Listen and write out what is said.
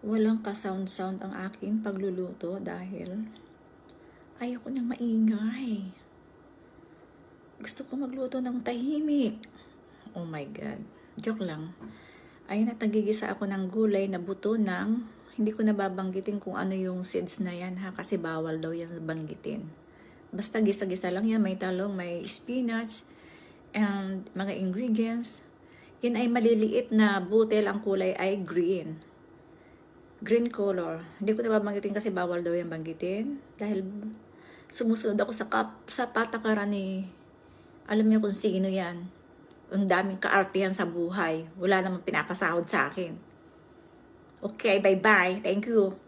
Walang ka-sound-sound ang aking pagluluto dahil ayoko nang maingay. Gusto ko magluto ng tahimik. Oh my God. Joke lang. Ayun at nagigisa ako ng gulay na buto ng, hindi ko nababanggitin kung ano yung seeds na yan ha, kasi bawal daw yan banggitin. Basta gisa-gisa lang yan, may talong, may spinach, and mga ingredients. Yun ay maliliit na butil, ang kulay ay green. Green color. Hindi ko nababanggitin kasi bawal daw yan banggitin. Dahil sumusunod ako sa patakaran ni, alam niyo kung sino yan. Ang daming kaartihan sa buhay. Wala namang pinapasahod sa akin. Okay, bye-bye. Thank you.